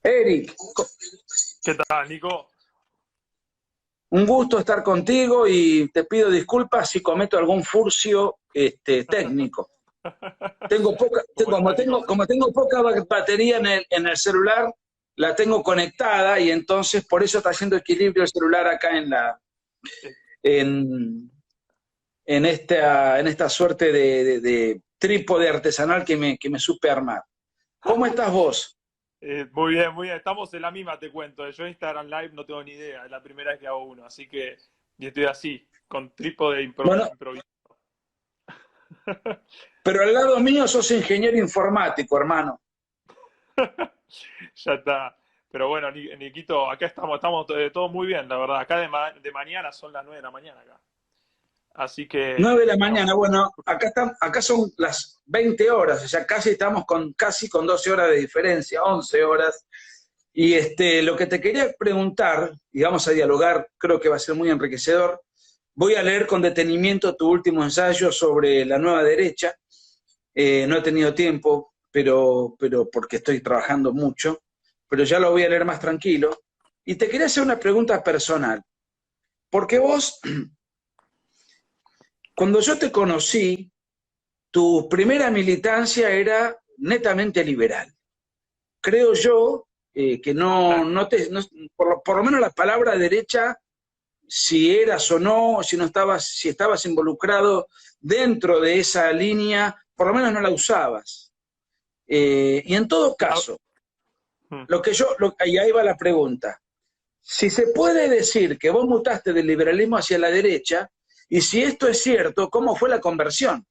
Eric, ¿Qué tal, Nico? un gusto estar contigo y te pido disculpas si cometo algún furcio técnico. ¿Cómo estás, Nico? Como tengo poca batería en el celular, la tengo conectada y entonces por eso está haciendo equilibrio el celular acá Eh, en, en esta suerte de trípode artesanal que me supe armar. ¿Cómo estás vos? muy bien, muy bien. Estamos en la misma, te cuento. Yo Instagram Live no tengo ni idea. Es la primera vez que hago uno. Así que y estoy así, con trípode Bueno, improvisado. pero al lado mío sos ingeniero informático, hermano. Ya está. Pero bueno, Niquito, acá estamos todos muy bien, la verdad. Acá de mañana son las 9 de la mañana acá. Así 9 de que la mañana, bueno, acá son las 20 horas, o sea, casi con 12 horas de diferencia, 11 horas. Y lo que te quería preguntar, y vamos a dialogar, creo que va a ser muy enriquecedor, voy a leer con detenimiento tu último ensayo sobre la nueva derecha. No he tenido tiempo, pero porque estoy trabajando mucho, pero ya lo voy a leer más tranquilo. Y te quería hacer una pregunta personal, porque vos, cuando yo te conocí, tu primera militancia era netamente liberal. Creo yo que por lo menos la palabra derecha, si eras o no, si estabas involucrado dentro de esa línea, por lo menos no la usabas. Y en todo ah, caso, mm. y ahí va la pregunta, si se puede decir que vos mutaste del liberalismo hacia la derecha, y si esto es cierto, ¿cómo fue la conversión?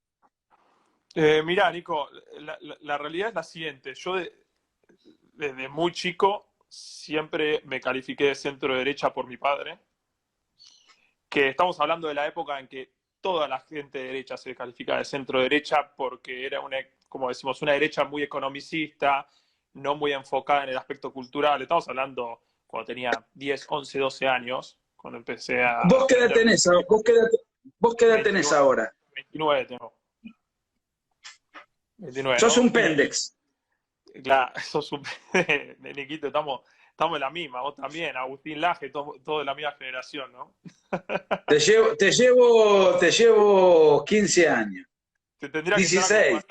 Mirá, Nico, la realidad es la siguiente. Desde muy chico siempre me califiqué de centro derecha por mi padre, que estamos hablando de la época en que toda la gente de derecha se calificaba de centro derecha porque era una, como decimos, una derecha muy economicista, no muy enfocada en el aspecto cultural. Estamos hablando cuando tenía 10, 11, 12 años, cuando empecé a ¿Vos qué edad aprender tenés, vos qué edad tenés 29, ahora? 29 tengo, 29, Sos ¿no? un pendex. Claro, eso es un... de Niquito, estamos en la misma, vos también, Agustín Laje, todo de la misma generación, ¿no? Te llevo 15 años. Te tendría que estar 16.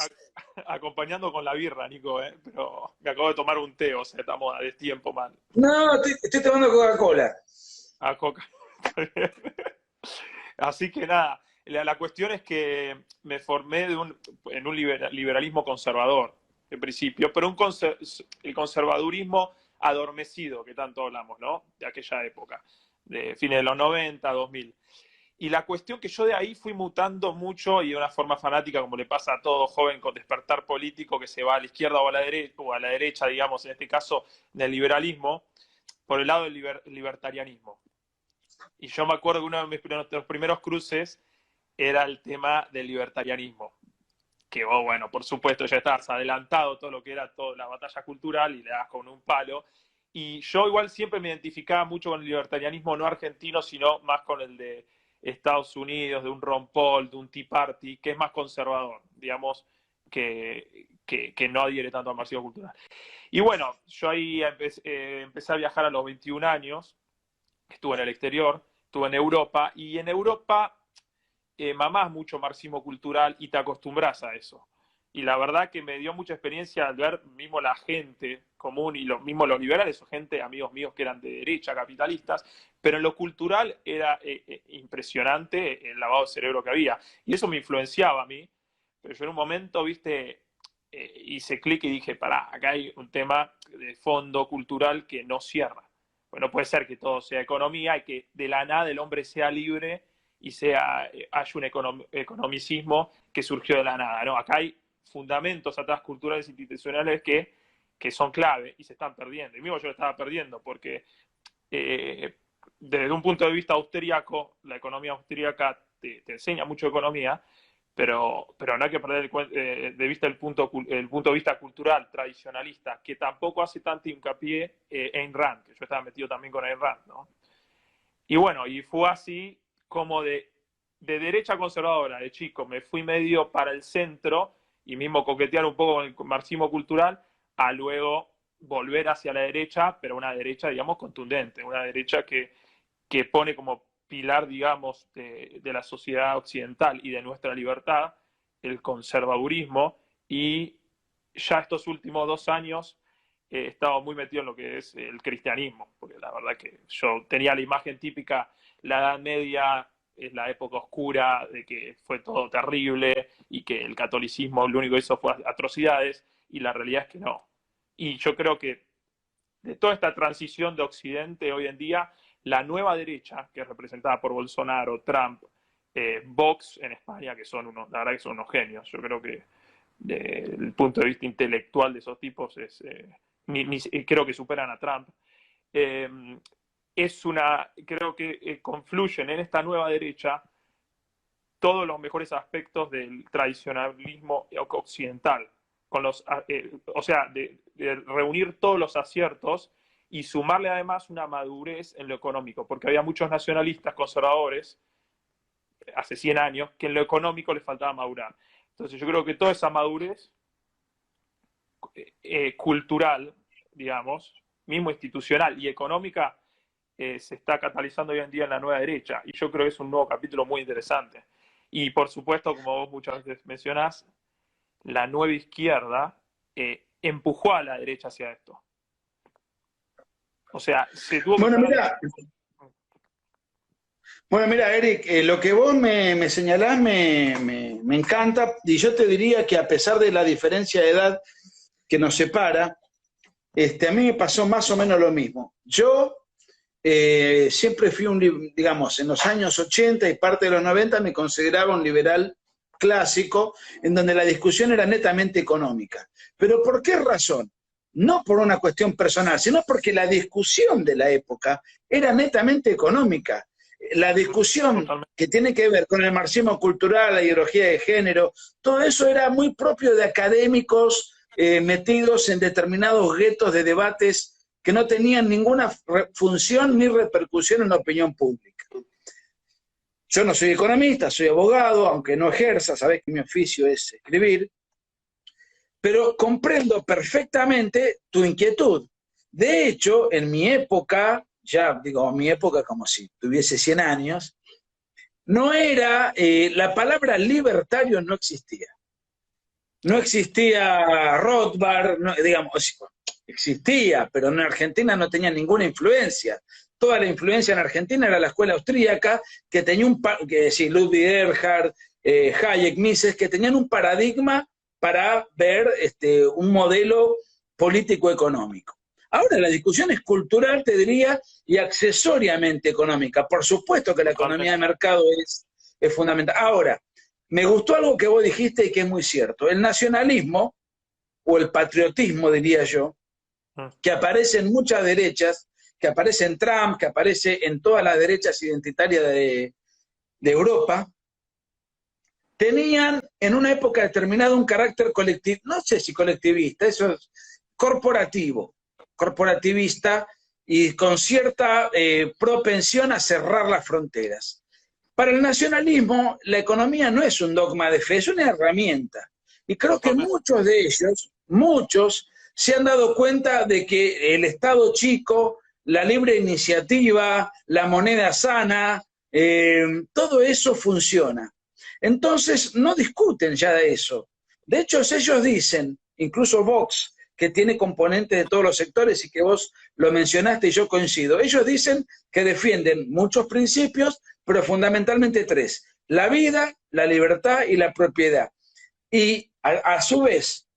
acompañando con la birra, Nico, ¿eh? Pero me acabo de tomar un té, o sea, estamos a destiempo, man. No, estoy tomando Coca-Cola. A coca. Así que nada, la cuestión es que me formé en un liberalismo conservador, en principio, pero el conservadurismo adormecido, que tanto hablamos, ¿no? De aquella época, de fines de los 90, 2000. Y la cuestión que yo de ahí fui mutando mucho y de una forma fanática, como le pasa a todo joven con despertar político que se va a la izquierda o a la derecha, digamos, en este caso, del liberalismo, por el lado del libertarianismo. Y yo me acuerdo que uno de los primeros cruces era el tema del libertarianismo. Que vos, bueno, por supuesto, ya estabas adelantado todo lo que era toda la batalla cultural y le das con un palo. Y yo igual siempre me identificaba mucho con el libertarianismo no argentino, sino más con el de Estados Unidos, de un Ron Paul, de un Tea Party, que es más conservador, digamos, que no adhiere tanto al marxismo cultural. Y bueno, yo ahí empecé a viajar a los 21 años, estuve en el exterior, estuve en Europa, y en Europa mamás mucho marxismo cultural y te acostumbras a eso. Y la verdad que me dio mucha experiencia al ver mismo la gente común y los mismos los liberales, o gente, amigos míos que eran de derecha, capitalistas, pero en lo cultural era impresionante el lavado de cerebro que había. Y eso me influenciaba a mí, pero yo en un momento, viste, hice clic y dije, pará, acá hay un tema de fondo cultural que no cierra. Pues no puede ser que todo sea economía y que de la nada el hombre sea libre y haya un economicismo que surgió de la nada. ¿No? Acá hay fundamentos atrás culturales e institucionales que son clave y se están perdiendo. Y mismo yo lo estaba perdiendo porque eh, desde un punto de vista austríaco, la economía austríaca te enseña mucho de economía, pero no hay que perder de vista el punto de vista cultural, tradicionalista, que tampoco hace tanto hincapié Ayn Rand, que yo estaba metido también con Ayn Rand, ¿no? Y bueno, y fue así como de derecha conservadora, de chico, me fui medio para el centro y mismo coquetear un poco con el marxismo cultural, a luego volver hacia la derecha, pero una derecha, digamos, contundente, una derecha que pone como pilar, digamos, de la sociedad occidental y de nuestra libertad el conservadurismo. Y ya estos últimos 2 años he estado muy metido en lo que es el cristianismo, porque la verdad que yo tenía la imagen típica, la Edad Media es la época oscura, de que fue todo terrible y que el catolicismo lo único que hizo fue atrocidades, y la realidad es que no. Y yo creo que de toda esta transición de Occidente hoy en día, la nueva derecha, que es representada por Bolsonaro, Trump, Vox en España, que son unos, la verdad que son unos genios. Yo creo que desde el punto de vista intelectual de esos tipos creo que superan a Trump. Creo que confluyen en esta nueva derecha todos los mejores aspectos del tradicionalismo occidental, o sea, de reunir todos los aciertos y sumarle además una madurez en lo económico, porque había muchos nacionalistas conservadores hace 100 años que en lo económico les faltaba madurar. Entonces yo creo que toda esa madurez cultural, digamos, mismo institucional y económica, se está catalizando hoy en día en la nueva derecha, y yo creo que es un nuevo capítulo muy interesante. Y por supuesto, como vos muchas veces mencionás, la nueva izquierda empujó a la derecha hacia esto. O sea, se tuvo que... Bueno, mira, Eric, lo que vos me señalás me encanta, y yo te diría que a pesar de la diferencia de edad que nos separa, a mí me pasó más o menos lo mismo. Yo siempre fui digamos, en los años 80 y parte de los 90 me consideraba un liberal clásico, en donde la discusión era netamente económica. ¿Pero por qué razón? No por una cuestión personal, sino porque la discusión de la época era netamente económica. La discusión que tiene que ver con el marxismo cultural, la ideología de género, todo eso era muy propio de académicos metidos en determinados guetos de debates que no tenían ninguna función ni repercusión en la opinión pública. Yo no soy economista, soy abogado, aunque no ejerza, sabés que mi oficio es escribir, pero comprendo perfectamente tu inquietud. De hecho, en mi época, ya digo mi época como si tuviese 100 años, no era, la palabra libertario no existía. No existía Rothbard, no, digamos, existía, pero en Argentina no tenía ninguna influencia. Toda la influencia en Argentina era la escuela austríaca, que tenía Ludwig Erhard, Hayek, Mises, que tenían un paradigma para ver un modelo político-económico. Ahora la discusión es cultural, te diría, y accesoriamente económica. Por supuesto que la economía de mercado es fundamental. Ahora, me gustó algo que vos dijiste y que es muy cierto. El nacionalismo, o el patriotismo, diría yo, que aparece en muchas derechas, que aparece en Trump, que aparece en todas las derechas identitarias de Europa, tenían en una época determinada un carácter colectivo, no sé si colectivista, eso es corporativista, y con cierta propensión a cerrar las fronteras. Para el nacionalismo, la economía no es un dogma de fe, es una herramienta. Y creo que muchos de ellos, se han dado cuenta de que el Estado chico, la libre iniciativa, la moneda sana, todo eso funciona. Entonces, no discuten ya de eso. De hecho, ellos dicen, incluso Vox, que tiene componentes de todos los sectores y que vos lo mencionaste y yo coincido, ellos dicen que defienden muchos principios, pero fundamentalmente 3. La vida, la libertad y la propiedad. Y a su vez,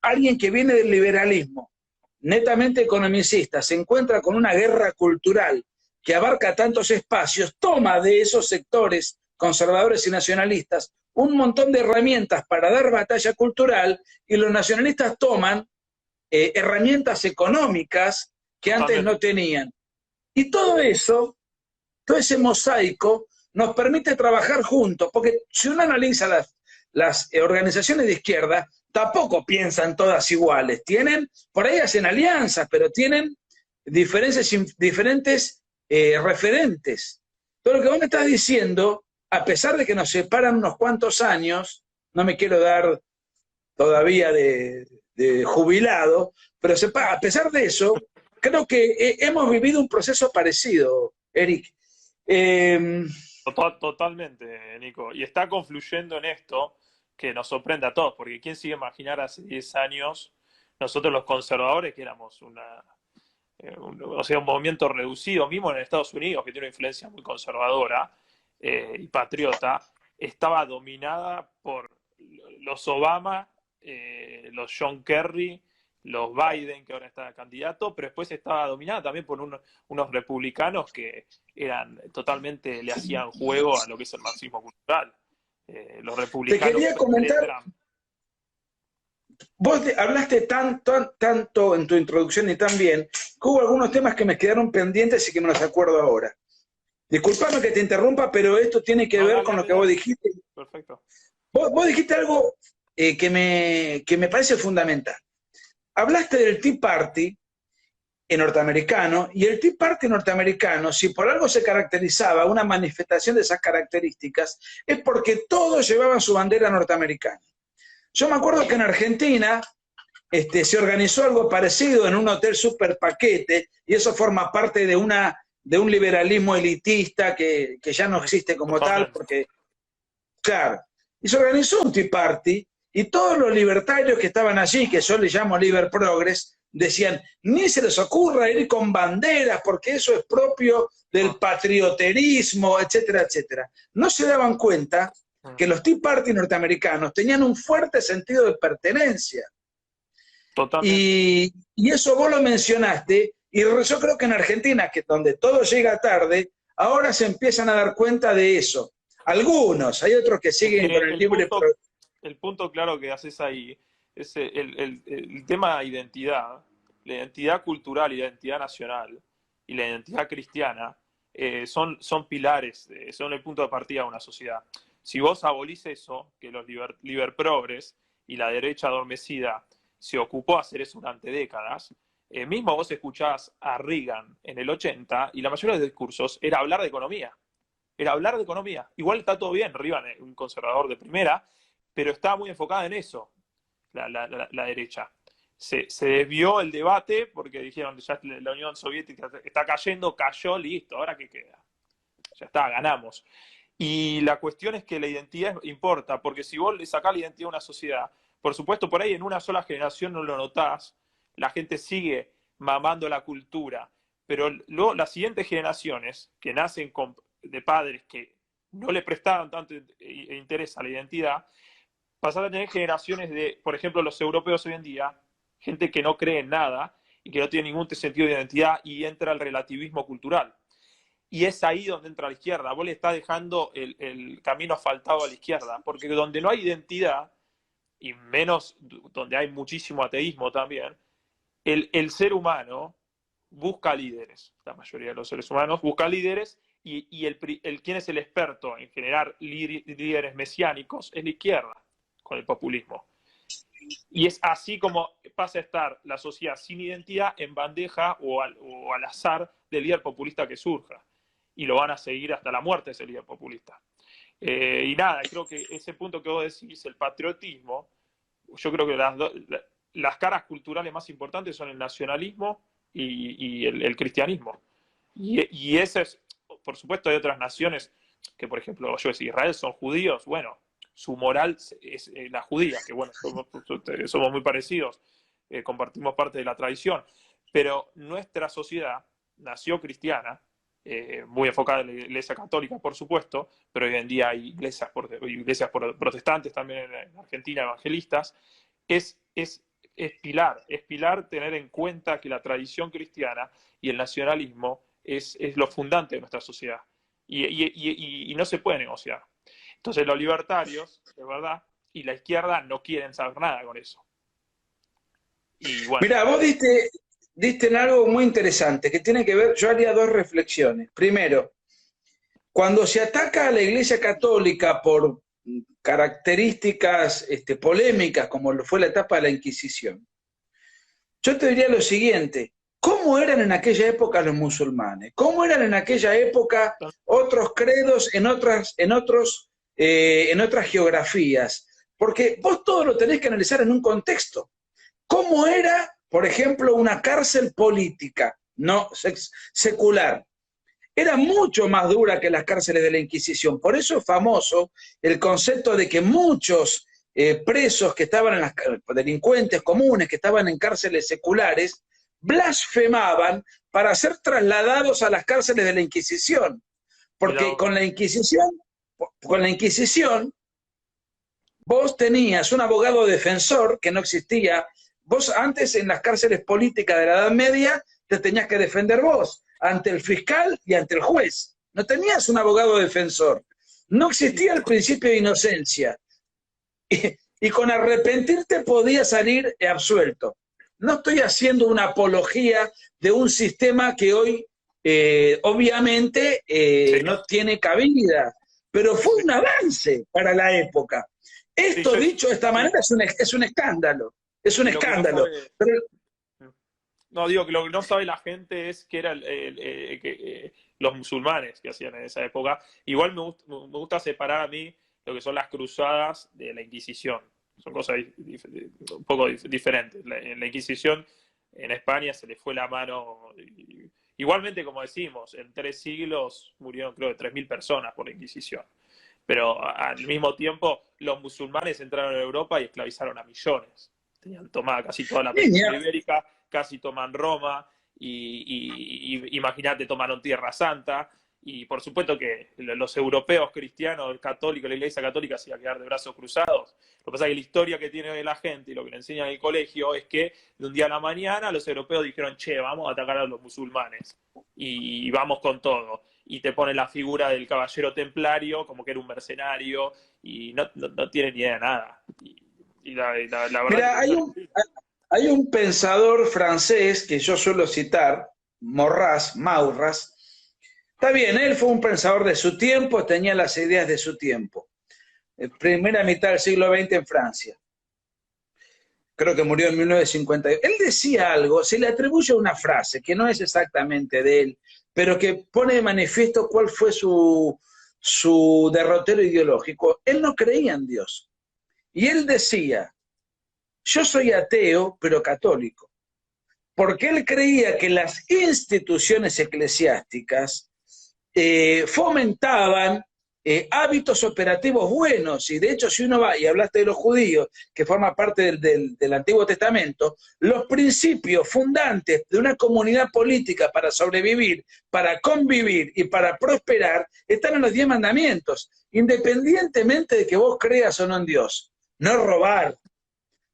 alguien que viene del liberalismo, netamente economicista, se encuentra con una guerra cultural que abarca tantos espacios, toma de esos sectores conservadores y nacionalistas un montón de herramientas para dar batalla cultural, y los nacionalistas toman herramientas económicas que antes no tenían. Y todo eso, todo ese mosaico, nos permite trabajar juntos, porque si uno analiza las organizaciones de izquierda, tampoco piensan todas iguales. Por ahí hacen alianzas, pero tienen diferentes referentes. Todo lo que vos me estás diciendo, a pesar de que nos separan unos cuantos años, no me quiero dar todavía de jubilado, pero a pesar de eso, creo que hemos vivido un proceso parecido, Eric. Totalmente, Nico. Y está confluyendo en esto que nos sorprende a todos, porque ¿quién se iba a imaginar hace 10 años nosotros los conservadores que éramos o sea, un movimiento reducido, mismo en Estados Unidos, que tiene una influencia muy conservadora y patriota, estaba dominada por los Obama, los John Kerry, los Biden, que ahora está candidato, pero después estaba dominada también por unos republicanos que totalmente le hacían juego a lo que es el marxismo cultural. Los republicanos. Te quería comentar, vos hablaste tanto en tu introducción y tan bien, que hubo algunos temas que me quedaron pendientes y que me los acuerdo ahora. Disculpame que te interrumpa, pero esto tiene que ver con lo que vos dijiste. Perfecto. Vos dijiste algo que me parece fundamental. Hablaste del Tea Party norteamericano, y el Tea Party norteamericano, si por algo se caracterizaba una manifestación de esas características, es porque todos llevaban su bandera norteamericana. Yo me acuerdo que en Argentina se organizó algo parecido en un hotel super paquete, y eso forma parte de un liberalismo elitista que ya no existe como tal, porque, claro, y se organizó un Tea Party, y todos los libertarios que estaban allí, que yo les llamo Liber Progress, decían, ni se les ocurra ir con banderas, porque eso es propio del patrioterismo, etcétera, etcétera. No se daban cuenta que los Tea Party norteamericanos tenían un fuerte sentido de pertenencia. Totalmente. Y eso vos lo mencionaste, y yo creo que en Argentina, que donde todo llega tarde, ahora se empiezan a dar cuenta de eso. Algunos, hay otros que siguen con el libre... El punto claro que haces ahí es el tema de identidad, la identidad cultural y la identidad nacional y la identidad cristiana son pilares, son el punto de partida de una sociedad. Si vos abolís eso, que los liberprogres y la derecha adormecida se ocupó de hacer eso durante décadas, mismo vos escuchás a Reagan en el 80 y la mayoría de los discursos era hablar de economía. Era hablar de economía. Igual está todo bien, Reagan es un conservador de primera, pero estaba muy enfocada en eso, la derecha. Se desvió el debate porque dijeron que ya la Unión Soviética está cayendo, cayó, listo, ¿ahora qué queda? Ya está, ganamos. Y la cuestión es que la identidad importa, porque si vos le sacás la identidad a una sociedad, por supuesto, por ahí en una sola generación no lo notás, la gente sigue mamando la cultura, pero luego las siguientes generaciones que nacen de padres que no le prestaron tanto interés a la identidad, pasar a tener generaciones de, por ejemplo, los europeos hoy en día, gente que no cree en nada y que no tiene ningún sentido de identidad, y entra el relativismo cultural. Y es ahí donde entra la izquierda. Vos le estás dejando el camino asfaltado a la izquierda, porque donde no hay identidad, y menos donde hay muchísimo ateísmo también, el ser humano busca líderes. La mayoría de los seres humanos busca líderes, y quien es el experto en generar líderes mesiánicos es la izquierda, con el populismo. Y es así como pasa a estar la sociedad sin identidad en bandeja o al azar del líder populista que surja. Y lo van a seguir hasta la muerte ese líder populista. Y nada, creo que ese punto que vos decís, el patriotismo, yo creo que las caras culturales más importantes son el nacionalismo y el cristianismo. Y ese es, por supuesto, hay otras naciones que, por ejemplo, yo decía, Israel son judíos, bueno, su moral es la judía, que bueno, somos muy parecidos, compartimos parte de la tradición, pero nuestra sociedad nació cristiana, muy enfocada en la Iglesia Católica, por supuesto, pero hoy en día hay iglesias protestantes también en Argentina, evangelistas. Es pilar tener en cuenta que la tradición cristiana y el nacionalismo es lo fundante de nuestra sociedad, y no se puede negociar. Entonces los libertarios, de verdad, y la izquierda no quieren saber nada con eso. Y bueno. Mirá, vos diste en algo muy interesante, que tiene que ver, yo haría dos reflexiones. Primero, cuando se ataca a la Iglesia Católica por características polémicas, como fue la etapa de la Inquisición, yo te diría lo siguiente: ¿cómo eran en aquella época los musulmanes? ¿Cómo eran en aquella época otros credos en otras geografías? Porque vos todo lo tenés que analizar en un contexto. ¿Cómo era? por ejemplo, una cárcel política, no secular, era mucho más dura que las cárceles de la Inquisición. Por eso es famoso el concepto de que muchos presos que estaban en las delincuentes comunes, que estaban en cárceles seculares, blasfemaban para ser trasladados a las cárceles de la Inquisición. Porque con la Inquisición, vos tenías un abogado defensor que no existía. Vos antes en las cárceles políticas de la Edad Media te tenías que defender vos ante el fiscal y ante el juez. No tenías un abogado defensor. No existía el principio de inocencia. Y con arrepentirte podías salir absuelto. No estoy haciendo una apología de un sistema que hoy obviamente no tiene cabida, pero fue un avance para la época. Esto dicho de esta manera es un escándalo. Es un escándalo. No, digo que lo que no sabe la gente es que eran los musulmanes que hacían en esa época. Igual me gusta separar a mí lo que son las cruzadas de la Inquisición. Son cosas un poco diferentes. En la Inquisición en España se le fue la mano. Igualmente, como decimos, en 3 siglos murieron creo de 3.000 personas por la Inquisición. Pero al mismo tiempo los musulmanes entraron a Europa y esclavizaron a millones. Tenían tomada casi toda la península ibérica, casi toman Roma, y imagínate, tomaron Tierra Santa, y por supuesto que los europeos cristianos, católicos, la Iglesia Católica se iba a quedar de brazos cruzados. Lo que pasa es que la historia que tiene la gente y lo que le enseñan en el colegio es que de un día a la mañana los europeos dijeron, che, vamos a atacar a los musulmanes, y vamos con todo. Y te ponen la figura del caballero templario como que era un mercenario, y no tiene ni idea de nada. Y la verdad. Mira, hay un pensador francés que yo suelo citar, Maurras. Está bien, él fue un pensador de su tiempo, tenía las ideas de su tiempo. Primera mitad del siglo XX en Francia. Creo que murió en 1951. Él decía algo, se le atribuye una frase que no es exactamente de él, pero que pone de manifiesto cuál fue su derrotero ideológico. Él no creía en Dios. Y él decía, yo soy ateo, pero católico, porque él creía que las instituciones eclesiásticas fomentaban hábitos operativos buenos, y de hecho si uno va, y hablaste de los judíos, que forma parte del Antiguo Testamento, los principios fundantes de una comunidad política para sobrevivir, para convivir y para prosperar, están en los 10 mandamientos, independientemente de que vos creas o no en Dios. No robar,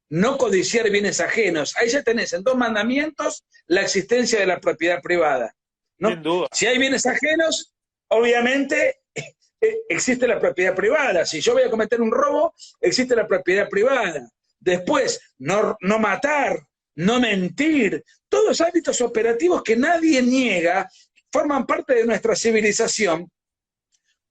no codiciar bienes ajenos. Ahí ya tenés en 2 mandamientos la existencia de la propiedad privada, ¿no? Sin duda. Si hay bienes ajenos, obviamente existe la propiedad privada. Si yo voy a cometer un robo, existe la propiedad privada. Después, no matar, no mentir, todos hábitos operativos que nadie niega, forman parte de nuestra civilización.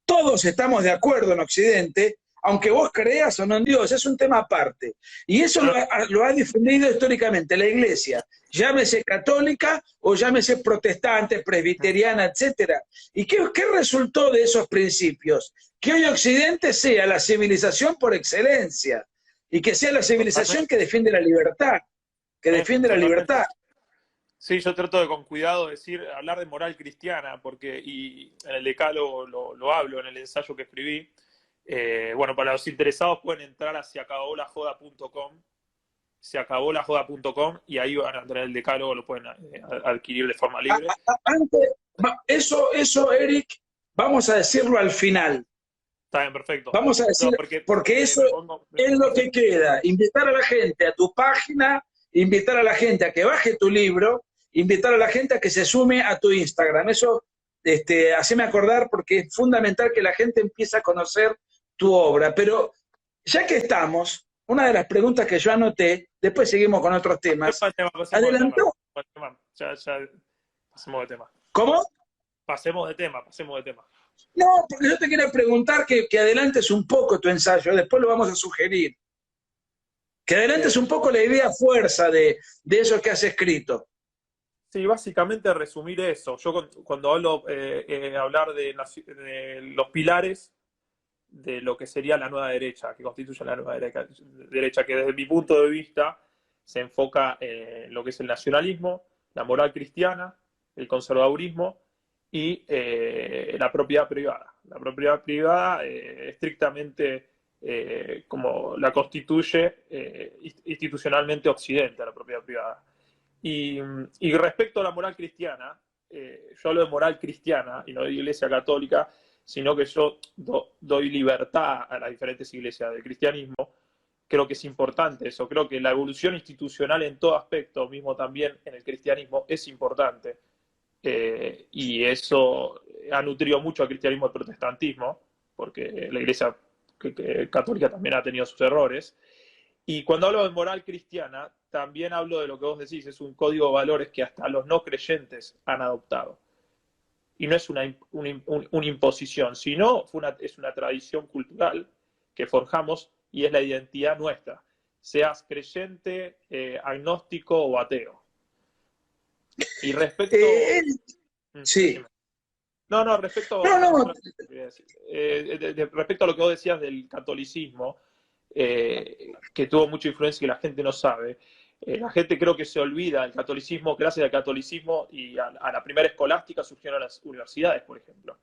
Todos estamos de acuerdo en Occidente, aunque vos creas o no en Dios, es un tema aparte. Y eso lo ha difundido históricamente la Iglesia, llámese católica o llámese protestante, presbiteriana, etc. ¿Y qué resultó de esos principios? Que hoy Occidente sea la civilización por excelencia, y que sea la civilización que defiende la libertad, Sí, yo trato de con cuidado hablar de moral cristiana, y en el decálogo lo hablo en el ensayo que escribí. Bueno, para los interesados pueden entrar a seacabolajoda.com, y ahí van a tener el decálogo, lo pueden adquirir de forma libre. Eso, Eric, vamos a decirlo al final. Está bien, perfecto. Vamos a decir, porque eso es lo que queda. Invitar a la gente a tu página, invitar a la gente a que baje tu libro, invitar a la gente a que se sume a tu Instagram. Eso, haceme acordar, porque es fundamental que la gente empiece a conocer tu obra. Pero ya que estamos, una de las preguntas que yo anoté, después seguimos con otros temas. ¿Adelantó? Pasemos de tema. ¿Cómo? Pasemos de tema. No, porque yo te quiero preguntar que adelantes un poco tu ensayo, después lo vamos a sugerir. Que adelantes un poco la idea fuerza de eso que has escrito. Sí, básicamente resumir eso. Yo cuando hablo, hablar de los pilares de lo que sería la nueva derecha, que constituye la nueva derecha, que desde mi punto de vista se enfoca en lo que es el nacionalismo, la moral cristiana, el conservadurismo y la propiedad privada. La propiedad privada estrictamente como la constituye institucionalmente Occidente, la propiedad privada. Y respecto a la moral cristiana, yo hablo de moral cristiana y no de iglesia católica, sino que yo doy libertad a las diferentes iglesias del cristianismo. Creo que es importante eso, creo que la evolución institucional en todo aspecto, mismo también en el cristianismo, es importante. Y eso ha nutrido mucho al cristianismo el protestantismo, porque la iglesia católica también ha tenido sus errores. Y cuando hablo de moral cristiana, también hablo de lo que vos decís, es un código de valores que hasta los no creyentes han adoptado. Y no es una imposición, sino es una tradición cultural que forjamos y es la identidad nuestra, seas creyente, agnóstico o ateo. Y respecto... sí. No, respecto, no. Respecto a lo que vos decías del catolicismo, que tuvo mucha influencia y la gente no sabe, la gente creo que se olvida del catolicismo, gracias al catolicismo y a la primera escolástica surgieron las universidades, por ejemplo.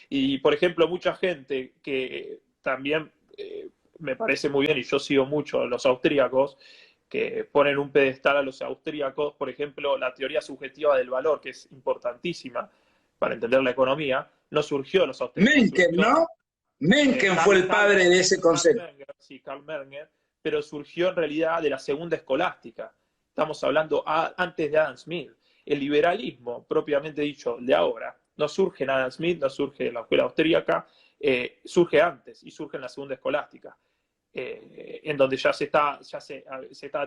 Y, por ejemplo, mucha gente que también me parece muy bien, y yo sigo mucho a los austríacos, que ponen un pedestal a los austríacos, por ejemplo, la teoría subjetiva del valor, que es importantísima para entender la economía, no surgió de los austríacos. Mencken, ¿no? Mencken fue el padre de ese concepto. Sí, Karl Menger, pero surgió en realidad de la segunda escolástica. Estamos hablando antes de Adam Smith. El liberalismo, propiamente dicho, de ahora, no surge en Adam Smith, no surge en la escuela austríaca, surge antes y surge en la segunda escolástica. En donde ya se está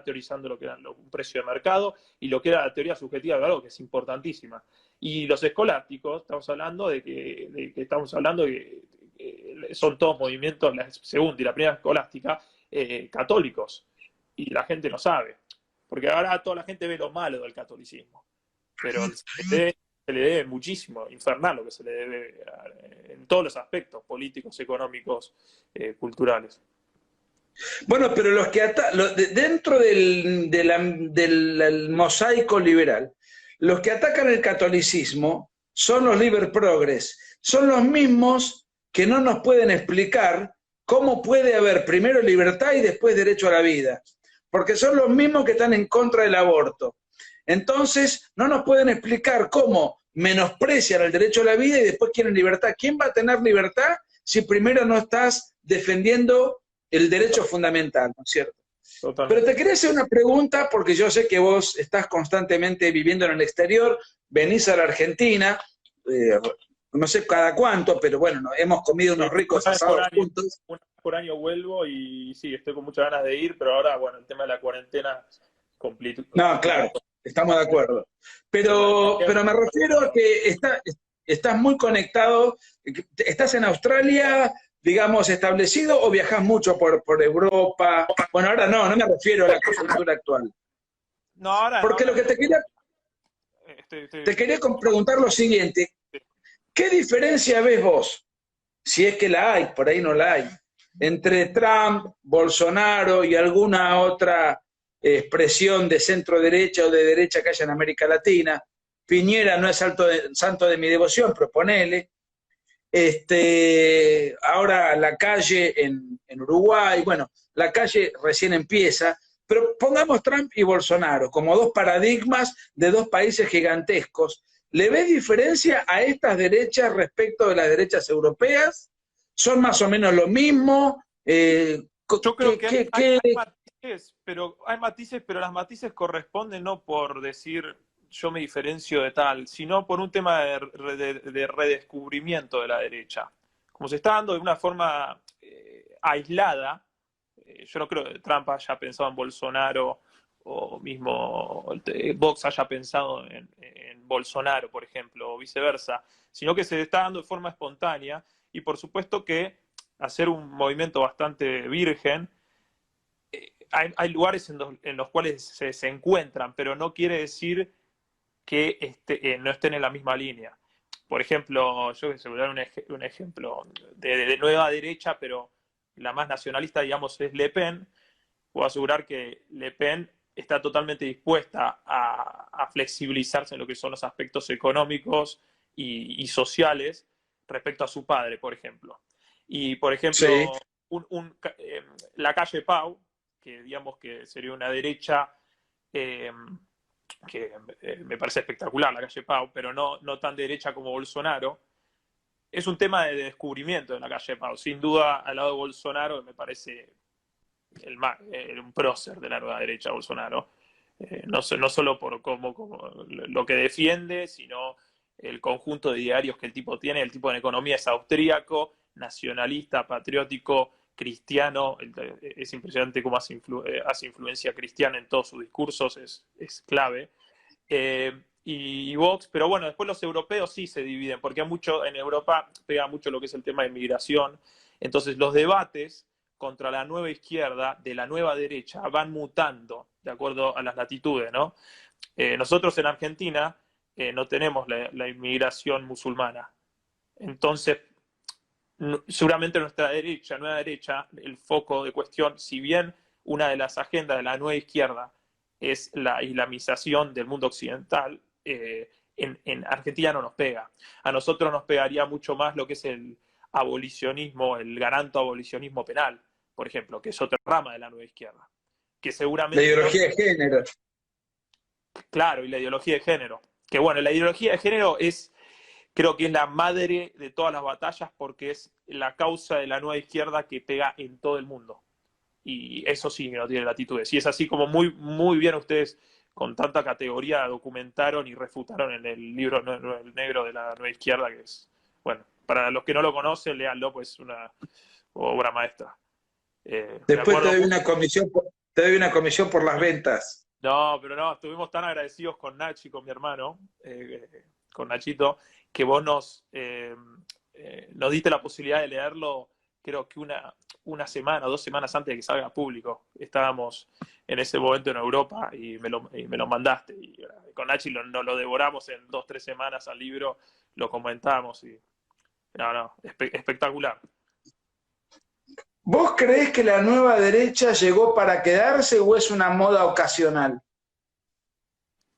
teorizando lo que era un precio de mercado y lo que era la teoría subjetiva del valor, que es importantísima. Y los escolásticos, estamos hablando de que son todos movimientos, la segunda y la primera escolástica, católicos. Y la gente no sabe. Porque ahora toda la gente ve lo malo del catolicismo. Pero se le debe muchísimo, infernal lo que se le debe en todos los aspectos, políticos, económicos, culturales. Bueno, pero los que dentro del mosaico liberal, los que atacan el catolicismo son los liber progres, son los mismos que no nos pueden explicar cómo puede haber primero libertad y después derecho a la vida, porque son los mismos que están en contra del aborto. Entonces, no nos pueden explicar cómo menosprecian el derecho a la vida y después quieren libertad. ¿Quién va a tener libertad si primero no estás defendiendo el derecho fundamental, ¿no es cierto? Totalmente. Pero te quería hacer una pregunta, porque yo sé que vos estás constantemente viviendo en el exterior, venís a la Argentina, no sé cada cuánto, pero bueno, hemos comido unos ricos asados juntos. Una vez por año vuelvo y sí, estoy con muchas ganas de ir, pero ahora, bueno, el tema de la cuarentena completo. No, claro, estamos de acuerdo. Pero me refiero a que estás muy conectado, estás en Australia, digamos, establecido, o viajás mucho por Europa. Bueno, ahora no me refiero a la coyuntura actual. No, ahora porque no, lo que te quería preguntar lo siguiente, ¿qué diferencia ves vos, si es que la hay, por ahí no la hay, entre Trump, Bolsonaro y alguna otra expresión de centro derecha o de derecha que haya en América Latina? Piñera no es santo de mi devoción, pero ponele. Ahora la calle en Uruguay, bueno, la calle recién empieza, pero pongamos Trump y Bolsonaro como dos paradigmas de dos países gigantescos. ¿Le ves diferencia a estas derechas respecto de las derechas europeas? ¿Son más o menos lo mismo? Yo creo que hay matices, pero las matices corresponden no por decir yo me diferencio de tal, sino por un tema de redescubrimiento de la derecha. Como se está dando de una forma aislada, yo no creo que Trump haya pensado en Bolsonaro o mismo Vox haya pensado en Bolsonaro, por ejemplo, o viceversa, sino que se está dando de forma espontánea y por supuesto que hacer un movimiento bastante virgen, hay lugares en los cuales se encuentran, pero no quiere decir que no estén en la misma línea. Por ejemplo, yo voy a dar un ejemplo de nueva derecha, pero la más nacionalista, digamos, es Le Pen. Puedo asegurar que Le Pen está totalmente dispuesta a flexibilizarse en lo que son los aspectos económicos y sociales respecto a su padre, por ejemplo. Y, por ejemplo, Sí. la calle Pau, que digamos que sería una derecha eh, que me parece espectacular, la calle Pau, pero no tan derecha como Bolsonaro, es un tema de descubrimiento de la calle Pau. Sin duda, al lado de Bolsonaro, me parece un prócer de la nueva derecha, Bolsonaro. No solo por como lo que defiende, sino el conjunto de idearios que el tipo tiene. El tipo en economía es austríaco, nacionalista, patriótico, cristiano. Es impresionante cómo hace influencia cristiana en todos sus discursos, es clave. Y Vox, pero bueno, después los europeos sí se dividen, porque en Europa pega mucho lo que es el tema de inmigración. Entonces los debates contra la nueva izquierda, de la nueva derecha, van mutando de acuerdo a las latitudes, ¿no? Nosotros en Argentina no tenemos la inmigración musulmana. Entonces, seguramente nuestra derecha, nueva derecha, el foco de cuestión, si bien una de las agendas de la nueva izquierda es la islamización del mundo occidental, en Argentina no nos pega. A nosotros nos pegaría mucho más lo que es el abolicionismo, el garanto abolicionismo penal, por ejemplo, que es otra rama de la nueva izquierda. Que La seguramente ideología de género. claro, y la ideología de género. Que bueno, la ideología de género creo que es la madre de todas las batallas porque es la causa de la nueva izquierda que pega en todo el mundo. Y eso sí no tiene latitudes. Y es así como muy, muy bien ustedes con tanta categoría documentaron y refutaron en el libro el negro de la nueva izquierda, que es, bueno, para los que no lo conocen, léanlo, pues es una obra maestra. Después te doy una comisión por las ventas. No, pero no, estuvimos tan agradecidos con Nachi, con mi hermano, con Nachito, que vos nos diste la posibilidad de leerlo, creo que una semana o 2 semanas antes de que salga público. Estábamos en ese momento en Europa y me lo mandaste. Y con Nachi nos lo devoramos en 2, 3 semanas al libro, lo comentamos y espectacular. ¿Vos creés que la nueva derecha llegó para quedarse o es una moda ocasional?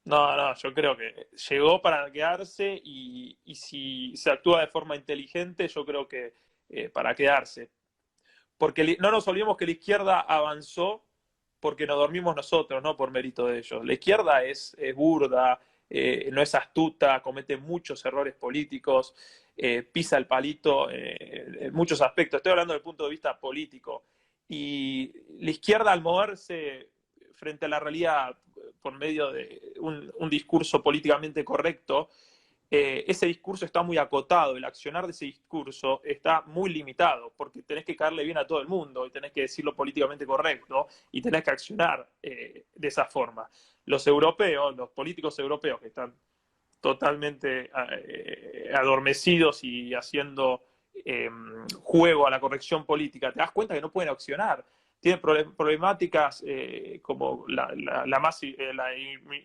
No, yo creo que llegó para quedarse y si se actúa de forma inteligente, yo creo que para quedarse. Porque no nos olvidemos que la izquierda avanzó porque nos dormimos nosotros, no por mérito de ellos. La izquierda es burda, no es astuta, comete muchos errores políticos, pisa el palito en muchos aspectos. Estoy hablando desde el punto de vista político. Y la izquierda, al moverse frente a la realidad por medio de un discurso políticamente correcto, ese discurso está muy acotado, el accionar de ese discurso está muy limitado, porque tenés que caerle bien a todo el mundo y tenés que decirlo políticamente correcto y tenés que accionar de esa forma. Los europeos, los políticos europeos que están totalmente adormecidos y haciendo juego a la corrección política, te das cuenta que no pueden accionar. Tienen problemáticas como la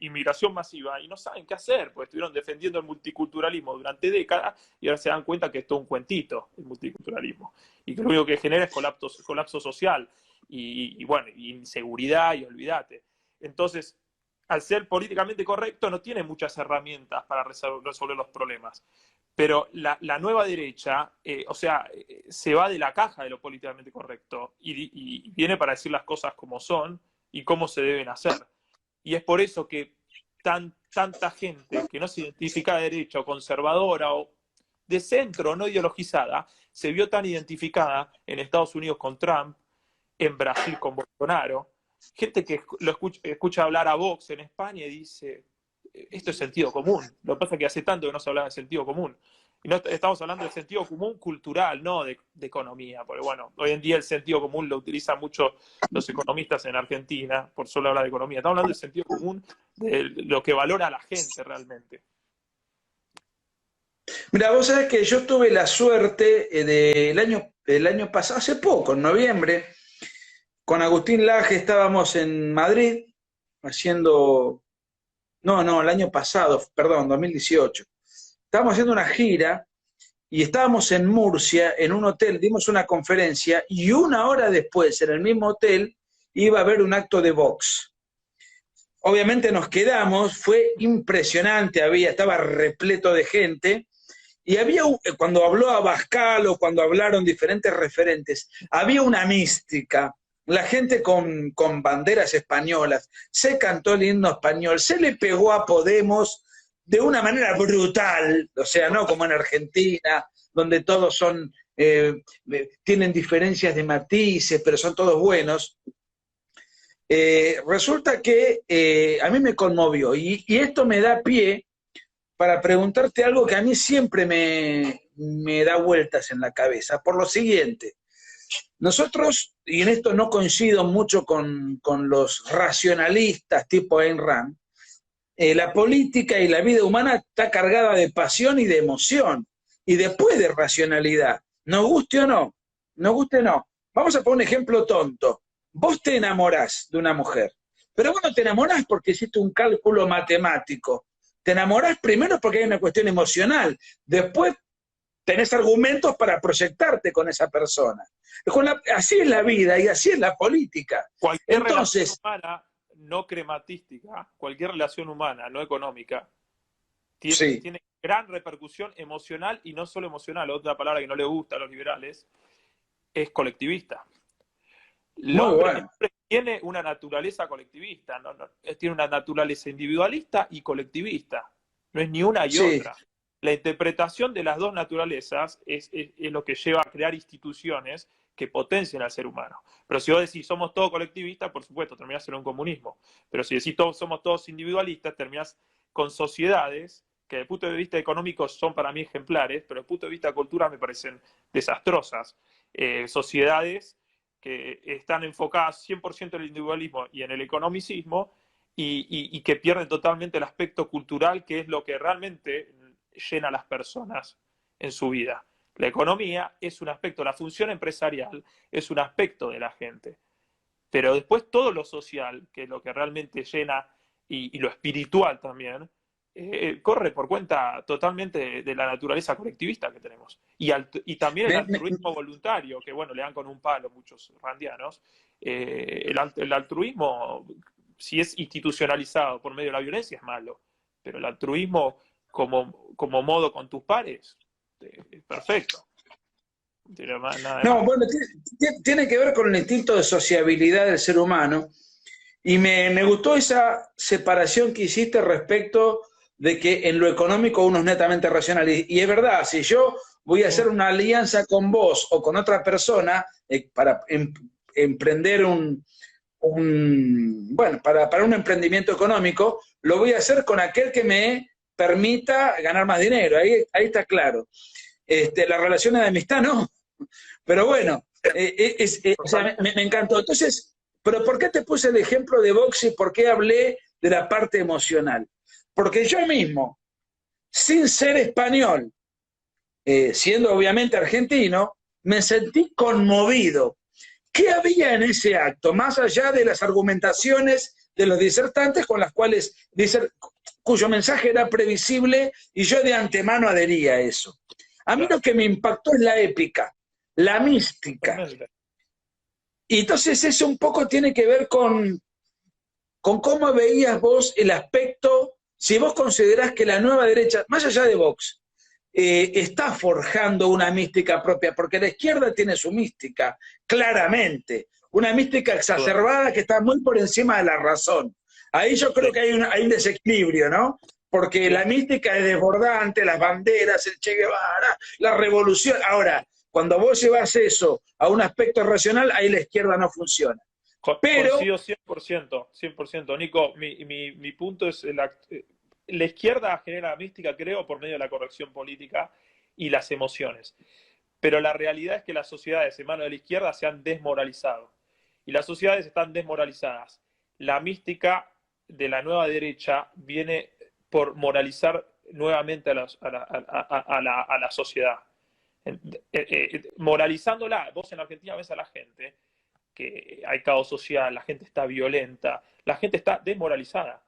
inmigración masiva y no saben qué hacer, porque estuvieron defendiendo el multiculturalismo durante décadas y ahora se dan cuenta que es todo un cuentito el multiculturalismo y que lo único que genera es colapso social y bueno, inseguridad y olvídate. Entonces, al ser políticamente correcto, no tiene muchas herramientas para resolver los problemas. Pero la nueva derecha, se va de la caja de lo políticamente correcto y viene para decir las cosas como son y cómo se deben hacer. Y es por eso que tanta gente que no se identifica de derecha o conservadora o de centro o no ideologizada, se vio tan identificada en Estados Unidos con Trump, en Brasil con Bolsonaro. Gente que escucha hablar a Vox en España y dice, esto es sentido común. Lo que pasa es que hace tanto que no se hablaba de sentido común. Y no estamos hablando de sentido común cultural, no de economía. Porque bueno, hoy en día el sentido común lo utilizan mucho los economistas en Argentina, por solo hablar de economía. Estamos hablando del sentido común, de lo que valora la gente realmente. Mira, vos sabés que yo tuve la suerte el año pasado, hace poco, en noviembre, con Agustín Laje estábamos en Madrid haciendo, no, el año pasado, perdón, 2018. Estábamos haciendo una gira y estábamos en Murcia, en un hotel, dimos una conferencia y 1 hora después, en el mismo hotel, iba a haber un acto de Vox. obviamente nos quedamos, fue impresionante, estaba repleto de gente, y cuando habló Abascal o cuando hablaron diferentes referentes, había una mística, la gente con banderas españolas, se cantó el himno español, se le pegó a Podemos de una manera brutal, o sea, no como en Argentina, donde todos tienen diferencias de matices, pero son todos buenos. Resulta que a mí me conmovió y esto me da pie para preguntarte algo que a mí siempre me da vueltas en la cabeza, por lo siguiente. Nosotros, y en esto no coincido mucho con los racionalistas tipo Ayn Rand, la política y la vida humana está cargada de pasión y de emoción, y después de racionalidad, nos guste o no, nos guste o no. Vamos a poner un ejemplo tonto. Vos te enamorás de una mujer, pero vos no te enamorás porque hiciste un cálculo matemático. Te enamorás primero porque hay una cuestión emocional, después tenés argumentos para proyectarte con esa persona. Así es la vida y así es la política. Cualquier relación humana no crematística, cualquier relación humana no económica, tiene gran repercusión emocional, y no solo emocional, otra palabra que no le gusta a los liberales, es colectivista. El hombre tiene una naturaleza colectivista, tiene una naturaleza individualista y colectivista, no es ni una y otra. La interpretación de las dos naturalezas es lo que lleva a crear instituciones que potencien al ser humano. Pero si vos decís somos todos colectivistas, por supuesto, terminás en un comunismo. Pero si decís somos todos individualistas, terminás con sociedades que desde el punto de vista económico son para mí ejemplares, pero desde el punto de vista cultural me parecen desastrosas. Sociedades que están enfocadas 100% en el individualismo y en el economicismo, y que pierden totalmente el aspecto cultural, que es lo que realmente llena a las personas en su vida. La economía es un aspecto, la función empresarial es un aspecto de la gente, pero después todo lo social, que es lo que realmente llena, y lo espiritual también, corre por cuenta totalmente de la naturaleza colectivista que tenemos. Y también el altruismo voluntario, que bueno, le dan con un palo muchos randianos. El altruismo, si es institucionalizado por medio de la violencia, es malo, pero el altruismo como modo con tus pares, perfecto. No, bueno, tiene que ver con el instinto de sociabilidad del ser humano, y me gustó esa separación que hiciste respecto de que en lo económico uno es netamente racional. Y es verdad, si yo voy a hacer una alianza con vos o con otra persona para emprender para un emprendimiento económico, lo voy a hacer con aquel que me permita ganar más dinero. Ahí está claro. La relación de amistad no. Pero bueno, o sea, me encantó. Entonces, ¿pero por qué te puse el ejemplo de Vox y por qué hablé de la parte emocional? Porque yo mismo, sin ser español, siendo obviamente argentino, me sentí conmovido. ¿Qué había en ese acto, más allá de las argumentaciones de los disertantes con las cuales cuyo mensaje era previsible y yo de antemano adhería a eso? A mí lo que me impactó es la épica, la mística. Y entonces eso un poco tiene que ver con cómo veías vos el aspecto, si vos considerás que la nueva derecha, más allá de Vox, está forjando una mística propia, porque la izquierda tiene su mística, claramente, una mística exacerbada que está muy por encima de la razón. Ahí yo creo que hay un desequilibrio, ¿no? Porque la mística es desbordante, las banderas, el Che Guevara, la revolución. Ahora, cuando vos llevas eso a un aspecto racional, ahí la izquierda no funciona. Pero... Coincido 100%, Nico. Mi punto es, la izquierda genera mística, creo, por medio de la corrección política y las emociones. Pero la realidad es que las sociedades en manos de la izquierda se han desmoralizado. Y las sociedades están desmoralizadas. La mística de la nueva derecha viene por moralizar nuevamente a la sociedad. Moralizándola, vos en Argentina ves a la gente que hay caos social, la gente está violenta, la gente está desmoralizada.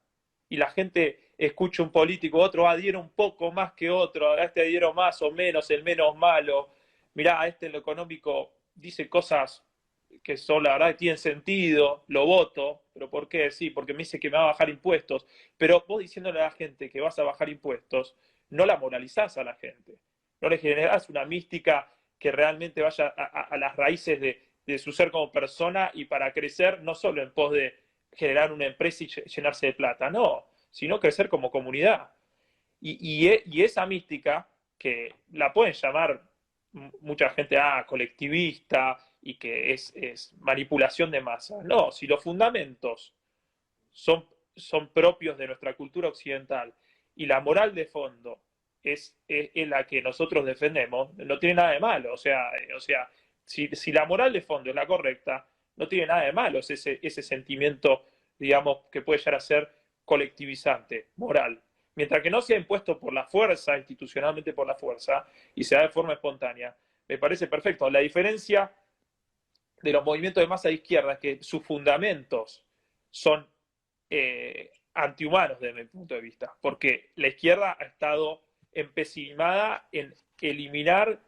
Y la gente escucha un político, otro adhiere un poco más que otro, a este adhiero más o menos, el menos malo. Mirá, a este en lo económico dice cosas que son, la verdad, que tienen sentido, lo voto, ¿Pero por qué? Sí, porque me dice que me va a bajar impuestos. Pero vos diciéndole a la gente que vas a bajar impuestos, no la moralizás a la gente. No le generás una mística que realmente vaya a las raíces de su ser como persona y para crecer no solo en pos de generar una empresa y llenarse de plata, no, sino crecer como comunidad. Y esa mística, que la pueden llamar mucha gente colectivista y que es manipulación de masa. No, si los fundamentos son propios de nuestra cultura occidental y la moral de fondo es la que nosotros defendemos, no tiene nada de malo. O sea si la moral de fondo es la correcta, no tiene nada de malo ese sentimiento, digamos, que puede llegar a ser colectivizante, moral. Mientras que no sea impuesto por la fuerza, institucionalmente por la fuerza, y sea de forma espontánea, me parece perfecto. La diferencia de los movimientos de masa de izquierda es que sus fundamentos son antihumanos desde mi punto de vista, porque la izquierda ha estado empecinada en eliminar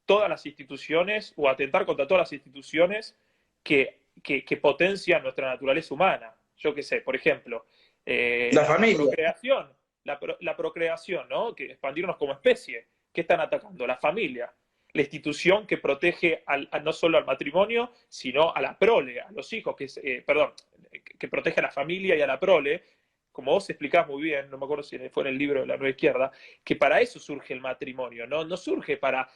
todas las instituciones o atentar contra todas las instituciones que potencian nuestra naturaleza humana. Yo qué sé, por ejemplo, La familia. la procreación, ¿no? Que expandirnos como especie. ¿Qué están atacando? La familia. La institución que protege no solo al matrimonio, sino a la prole, a los hijos, que protege a la familia y a la prole, como vos explicás muy bien, no me acuerdo si fue en el libro de la Nueva Izquierda, que para eso surge el matrimonio, no surge para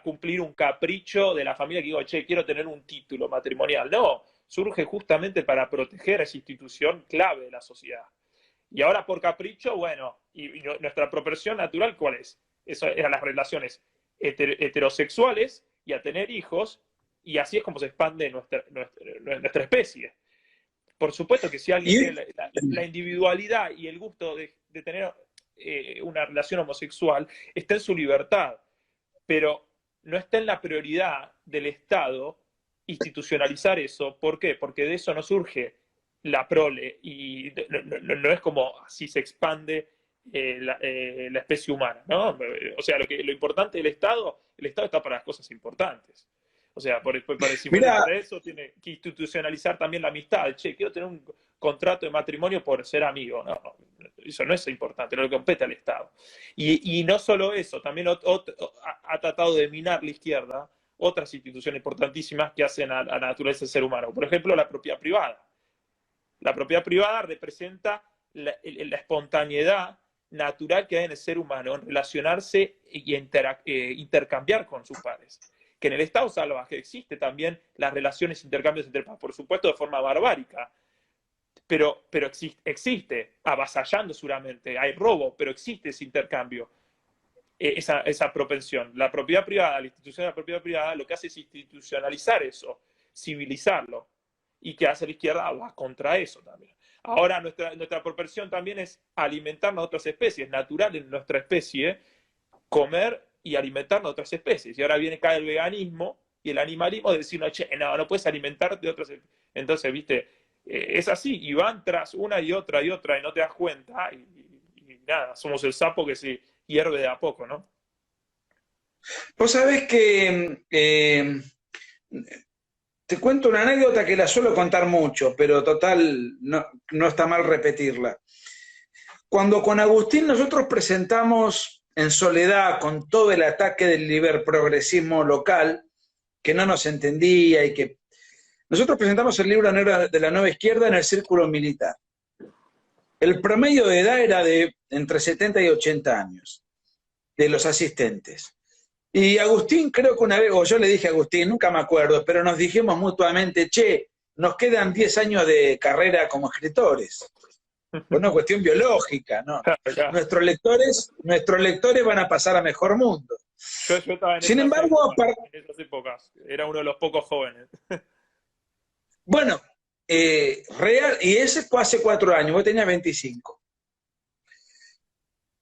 cumplir un capricho de la familia que digo, che, quiero tener un título matrimonial. No, surge justamente para proteger a esa institución clave de la sociedad. Y ahora por capricho, bueno, y nuestra propensión natural, ¿cuál es? Eso es a las relaciones heterosexuales y a tener hijos, y así es como se expande nuestra especie. Por supuesto que si alguien tiene la individualidad y el gusto de tener una relación homosexual, está en su libertad, pero no está en la prioridad del Estado institucionalizar eso. ¿Por qué? Porque de eso no surge la prole y no es como así se expande la especie humana, ¿no? O sea, lo importante del Estado, el Estado está para las cosas importantes. O sea, para eso tiene que institucionalizar también la amistad. Che, quiero tener un contrato de matrimonio por ser amigo. No, eso no es importante, no le compete al Estado. Y no solo eso, también ha tratado de minar la izquierda otras instituciones importantísimas que hacen a la naturaleza del ser humano. Por ejemplo, la propiedad privada. La propiedad privada representa la espontaneidad natural que hay en el ser humano en relacionarse y intercambiar con sus pares. Que en el Estado salvaje existe también las relaciones, intercambios entre pares, por supuesto de forma barbárica, pero existe, avasallando seguramente, hay robo, pero existe ese intercambio, esa propensión. La propiedad privada, la institución de la propiedad privada, lo que hace es institucionalizar eso, civilizarlo, y que hace la izquierda va contra eso también. Ahora nuestra propensión también es alimentarnos de otras especies, natural en nuestra especie, comer y alimentarnos de otras especies. Y ahora cae el veganismo y el animalismo de decir, no puedes alimentarte de otras especies. Entonces, viste, es así, y van tras una y otra, y no te das cuenta, y nada, somos el sapo que se hierve de a poco, ¿no? Vos sabés que te cuento una anécdota que la suelo contar mucho, pero total, no está mal repetirla. Cuando con Agustín nosotros presentamos en soledad, con todo el ataque del liberprogresismo local, que no nos entendía y que... Nosotros presentamos el libro negro de la Nueva Izquierda en el Círculo Militar. El promedio de edad era de entre 70 y 80 años, de los asistentes. Y Agustín, creo que una vez, o yo le dije a Agustín, nunca me acuerdo, pero nos dijimos mutuamente, nos quedan 10 años de carrera como escritores. Por una cuestión biológica, ¿no? Nuestros lectores van a pasar a mejor mundo. Yo estaba en esas épocas, era uno de los pocos jóvenes. Bueno, y ese fue hace 4 años, vos tenías 25.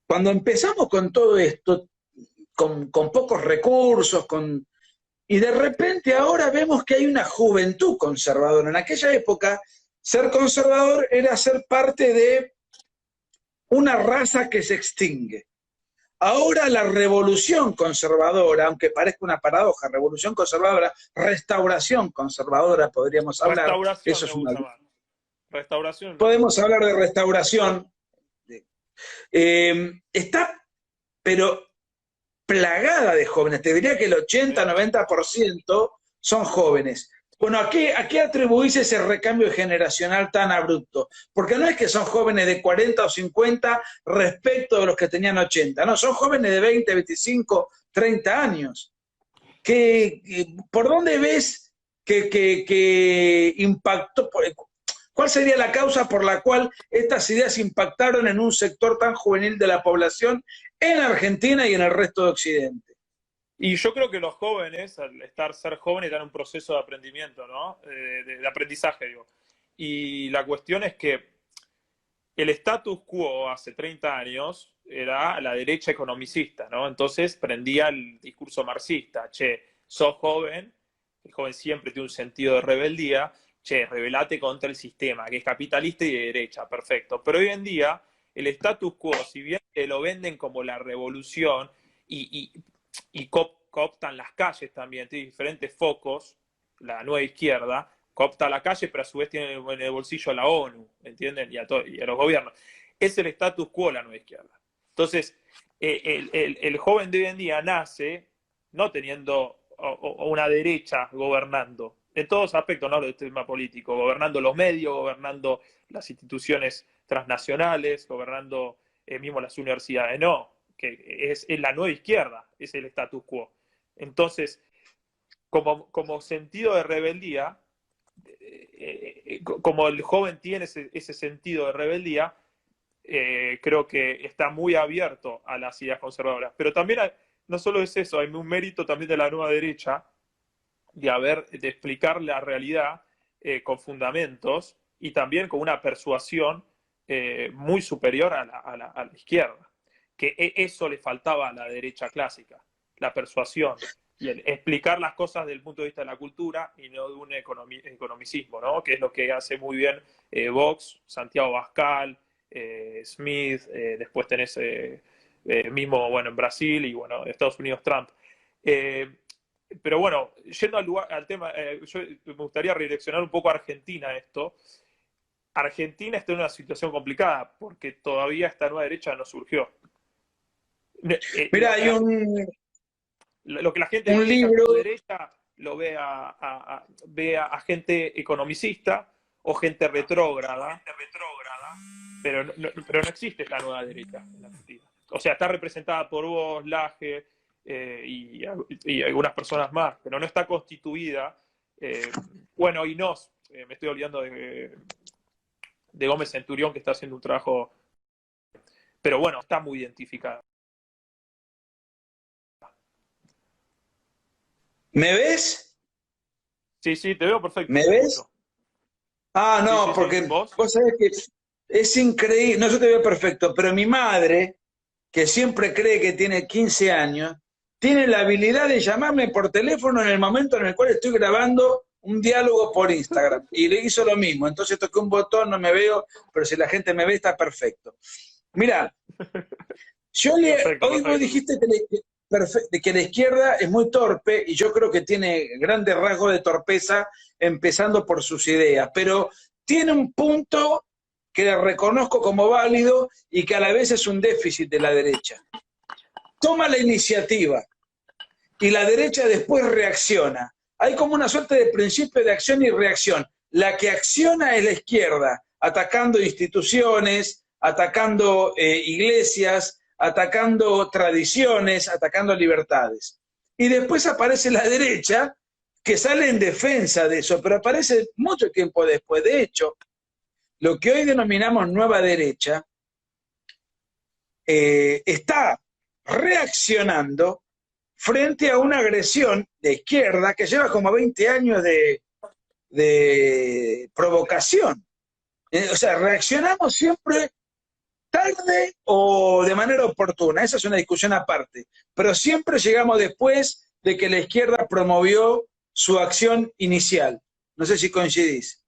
Cuando empezamos con todo esto, con pocos recursos, y de repente ahora vemos que hay una juventud conservadora. En aquella época, ser conservador era ser parte de una raza que se extingue. Ahora la revolución conservadora, aunque parezca una paradoja, revolución conservadora, restauración conservadora, podríamos hablar. Restauración eso es me gusta más. Restauración. podemos hablar de restauración. Está, pero plagada de jóvenes. Te diría que el 80-90% son jóvenes. Bueno, ¿a qué atribuís ese recambio generacional tan abrupto? Porque no es que son jóvenes de 40 o 50 respecto de los que tenían 80, no, son jóvenes de 20, 25, 30 años. ¿Por dónde ves que impactó? ¿Cuál sería la causa por la cual estas ideas impactaron en un sector tan juvenil de la población en Argentina y en el resto de Occidente? Y yo creo que los jóvenes, al ser jóvenes, están en un proceso de aprendimiento, ¿no? De aprendizaje, digo. Y la cuestión es que el status quo hace 30 años era la derecha economicista, ¿no? Entonces prendía el discurso marxista. Che, sos joven, el joven siempre tiene un sentido de rebeldía, che, rebelate contra el sistema, que es capitalista y de derecha, perfecto. Pero hoy en día, el status quo, si bien te lo venden como la revolución y cooptan las calles también, tiene diferentes focos, la nueva izquierda, coopta la calle, pero a su vez tiene en el bolsillo a la ONU, ¿entienden? Y a los gobiernos. Es el status quo la nueva izquierda. Entonces, el joven de hoy en día nace no teniendo una derecha gobernando, en todos aspectos, no del tema político, gobernando los medios, gobernando las instituciones transnacionales, gobernando mismo las universidades, no, que es la nueva izquierda, es el status quo. Entonces, como sentido de rebeldía, como el joven tiene ese sentido de rebeldía, creo que está muy abierto a las ideas conservadoras. Pero también no solo es eso, hay un mérito también de la nueva derecha de explicar la realidad con fundamentos y también con una persuasión muy superior a la izquierda. Que eso le faltaba a la derecha clásica, la persuasión y el explicar las cosas desde el punto de vista de la cultura y no de un economicismo, ¿no? Que es lo que hace muy bien Vox, Santiago Abascal, Smith, después tenés mismo, bueno, en Brasil y, bueno, Estados Unidos Trump. Pero bueno, yendo al tema, yo me gustaría redireccionar un poco a Argentina esto. Argentina está en una situación complicada porque todavía esta nueva derecha no surgió. Mira, hay Lo que la gente un piensa libro. como derecha lo ve a gente economicista o gente retrógrada, pero no existe la nueva derecha en la Argentina. O sea, está representada por vos, Laje, y algunas personas más, pero no está constituida. Bueno, y no, me estoy olvidando de Gómez Centurión, que está haciendo un trabajo, pero bueno, está muy identificada. ¿Me ves? Sí, sí, te veo perfecto. ¿Me ves? Ah, Sí, no, sí, sí. porque ¿Vos? vos sabés que es increíble, no, yo te veo perfecto, pero mi madre, que siempre cree que tiene 15 años, tiene la habilidad de llamarme por teléfono en el momento en el cual estoy grabando un diálogo por Instagram. Y le hizo lo mismo, entonces toqué un botón, no me veo, pero si la gente me ve está perfecto. Mira, Perfecto, hoy vos perfecto. dijiste que la izquierda es muy torpe y yo creo que tiene grandes rasgos de torpeza, empezando por sus ideas, pero tiene un punto que le reconozco como válido y que a la vez es un déficit de la derecha. Toma la iniciativa y la derecha después reacciona. Hay como una suerte de principio de acción y reacción. La que acciona es la izquierda, atacando instituciones, atacando iglesias, atacando tradiciones, atacando libertades. Y después aparece la derecha, que sale en defensa de eso, pero aparece mucho tiempo después. De hecho, lo que hoy denominamos nueva derecha está reaccionando frente a una agresión de izquierda que lleva como 20 años de provocación. O sea, reaccionamos siempre tarde o de manera oportuna. Esa es una discusión aparte. Pero siempre llegamos después de que la izquierda promovió su acción inicial. No sé si coincidís.